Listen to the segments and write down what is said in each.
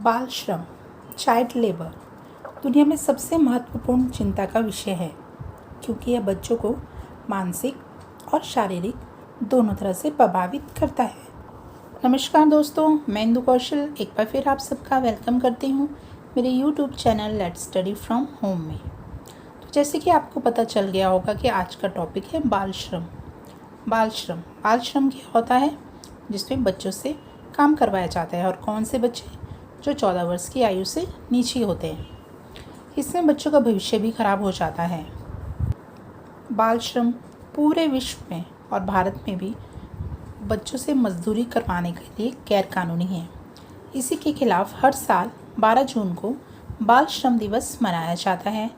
बाल श्रम, child labour दुनिया में सबसे महत्वपूर्ण चिंता का विषय है, क्योंकि यह बच्चों को मानसिक और शारीरिक दोनों तरह से प्रभावित करता है। नमस्कार दोस्तों, मैं इंदु कौशल एक बार फिर आप सबका वेलकम करती हूँ मेरे YouTube channel let's study from home में। तो जैसे कि आपको पता चल गया होगा कि आज का टॉपिक है बाल श्रम। बाल श्रम क्या होता है? जिसमें बच्चों से काम करवाया जाता है, और कौन से बच्चे? जो 14 वर्ष की आयु से नीचे होते हैं। इसमें बच्चों का भविष्य भी खराब हो जाता है। बाल श्रम पूरे विश्व में और भारत में भी बच्चों से मजदूरी करवाने के लिए गैर कानूनी है। इसी के खिलाफ हर साल 12 जून को बाल श्रम दिवस मनाया जाता है,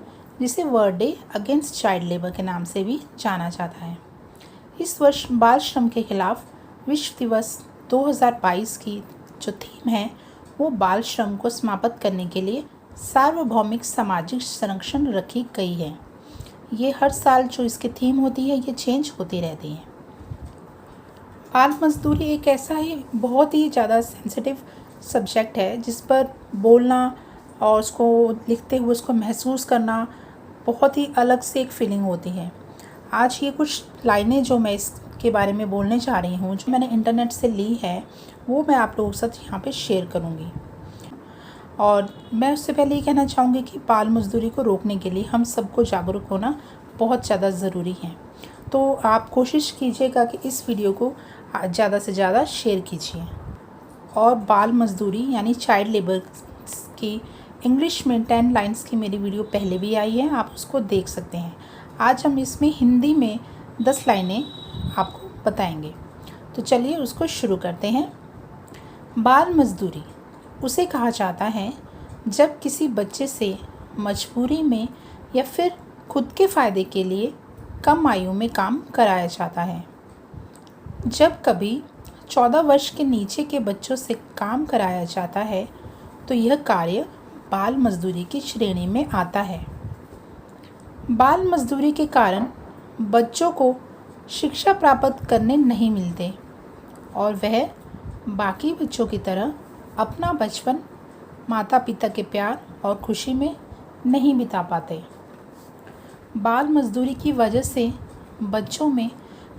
जिसे world day against child labour के नाम से भी जाना जाता है। इस वर्ष बाल श्रम के खिलाफ विश्व दिवस 2022 की जो थीम है वो बाल श्रम को समाप्त करने के लिए सार्वभौमिक सामाजिक संरक्षण रखी गई है। ये हर साल जो इसकी थीम होती है ये चेंज होती रहती है। बाल मजदूरी एक ऐसा ही बहुत ही ज़्यादा सेंसिटिव सब्जेक्ट है जिस पर बोलना और उसको लिखते हुए उसको महसूस करना बहुत ही अलग से एक फीलिंग होती है। आज ये कुछ लाइनें जो मैं इसके बारे में बोलने जा रही हूँ, जो मैंने इंटरनेट से ली है, वो मैं आप लोगों के साथ यहाँ पे शेयर करूँगी। और मैं उससे पहले ये कहना चाहूँगी कि बाल मजदूरी को रोकने के लिए हम सबको जागरूक होना बहुत ज़्यादा ज़रूरी है। तो आप कोशिश कीजिएगा कि इस वीडियो को ज़्यादा से ज़्यादा शेयर कीजिए। और बाल मजदूरी यानी चाइल्ड लेबर की इंग्लिश में 10 लाइन्स की मेरी वीडियो पहले भी आई है, आप उसको देख सकते हैं। आज हम इसमें हिंदी में 10 लाइनें आपको बताएंगे। तो चलिए उसको शुरू करते हैं। बाल मजदूरी उसे कहा जाता है जब किसी बच्चे से मजबूरी में या फिर खुद के फ़ायदे के लिए कम आयु में काम कराया जाता है। जब कभी 14 वर्ष के नीचे के बच्चों से काम कराया जाता है तो यह कार्य बाल मजदूरी की श्रेणी में आता है। बाल मजदूरी के कारण बच्चों को शिक्षा प्राप्त करने नहीं मिलते और वह बाकी बच्चों की तरह अपना बचपन माता पिता के प्यार और खुशी में नहीं बिता पाते। बाल मजदूरी की वजह से बच्चों में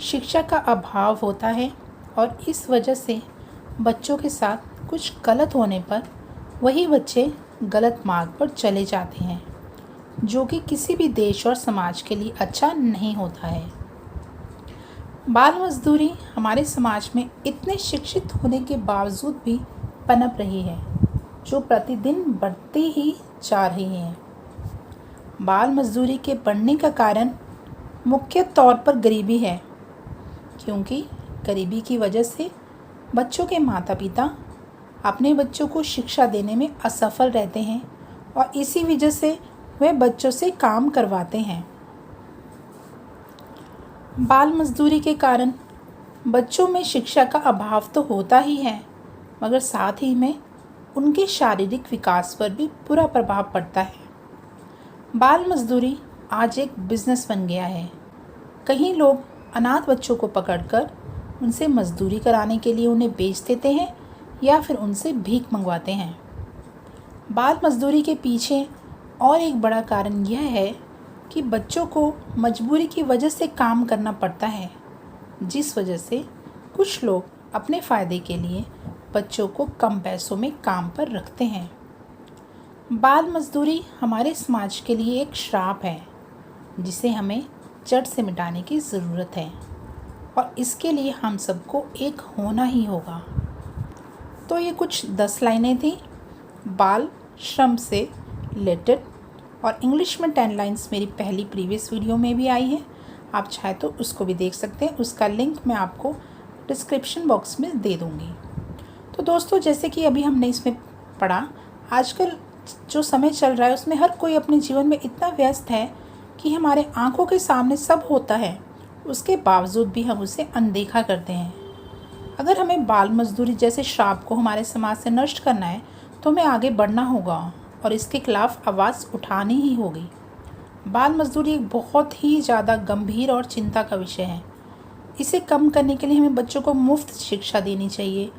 शिक्षा का अभाव होता है और इस वजह से बच्चों के साथ कुछ गलत होने पर वही बच्चे गलत मार्ग पर चले जाते हैं, जो कि किसी भी देश और समाज के लिए अच्छा नहीं होता है। बाल मजदूरी हमारे समाज में इतने शिक्षित होने के बावजूद भी पनप रही है, जो प्रतिदिन बढ़ती ही जा रही है। बाल मजदूरी के बढ़ने का कारण मुख्य तौर पर गरीबी है, क्योंकि गरीबी की वजह से बच्चों के माता पिता अपने बच्चों को शिक्षा देने में असफल रहते हैं और इसी वजह से वे बच्चों से काम करवाते हैं। बाल मजदूरी के कारण बच्चों में शिक्षा का अभाव तो होता ही है, मगर साथ ही में उनके शारीरिक विकास पर भी बुरा प्रभाव पड़ता है। बाल मजदूरी आज एक बिजनेस बन गया है। कई लोग अनाथ बच्चों को पकड़कर उनसे मजदूरी कराने के लिए उन्हें बेच देते हैं या फिर उनसे भीख मंगवाते हैं। बाल मजदूरी के पीछे और एक बड़ा कारण यह है कि बच्चों को मजबूरी की वजह से काम करना पड़ता है, जिस वजह से कुछ लोग अपने फ़ायदे के लिए बच्चों को कम पैसों में काम पर रखते हैं। बाल मजदूरी हमारे समाज के लिए एक श्राप है, जिसे हमें जड़ से मिटाने की ज़रूरत है और इसके लिए हम सबको एक होना ही होगा। तो ये कुछ 10 लाइनें थी बाल श्रम से रिलेटेड, और इंग्लिश में 10 लाइन्स मेरी पहली प्रीवियस वीडियो में भी आई है। आप चाहे तो उसको भी देख सकते हैं, उसका लिंक मैं आपको डिस्क्रिप्शन बॉक्स में दे दूँगी। तो दोस्तों, जैसे कि अभी हमने इसमें पढ़ा, आजकल जो समय चल रहा है उसमें हर कोई अपने जीवन में इतना व्यस्त है कि हमारे आंखों के सामने सब होता है, उसके बावजूद भी हम उसे अनदेखा करते हैं। अगर हमें बाल मजदूरी जैसे श्राप को हमारे समाज से नष्ट करना है तो हमें आगे बढ़ना होगा और इसके खिलाफ आवाज़ उठानी ही होगी। बाल मजदूरी एक बहुत ही ज़्यादा गंभीर और चिंता का विषय है। इसे कम करने के लिए हमें बच्चों को मुफ्त शिक्षा देनी चाहिए।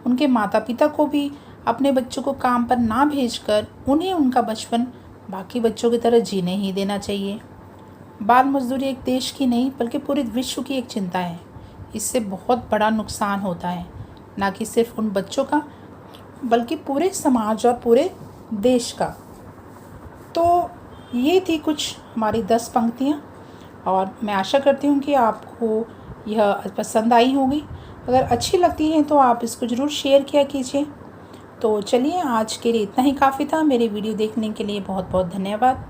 उनके माता पिता को भी अपने बच्चों को काम पर ना भेजकर उन्हें उनका बचपन बाकी बच्चों की तरह जीने ही देना चाहिए। बाल मजदूरी एक देश की नहीं बल्कि पूरे विश्व की एक चिंता है। इससे बहुत बड़ा नुकसान होता है, ना कि सिर्फ उन बच्चों का बल्कि पूरे समाज और पूरे देश का। तो ये थी कुछ हमारी 10 पंक्तियाँ और मैं आशा करती हूँ कि आपको यह पसंद आई होगी। अगर अच्छी लगती है तो आप इसको ज़रूर शेयर किया कीजिए। तो चलिए, आज के लिए इतना ही काफ़ी था। मेरे वीडियो देखने के लिए बहुत बहुत धन्यवाद।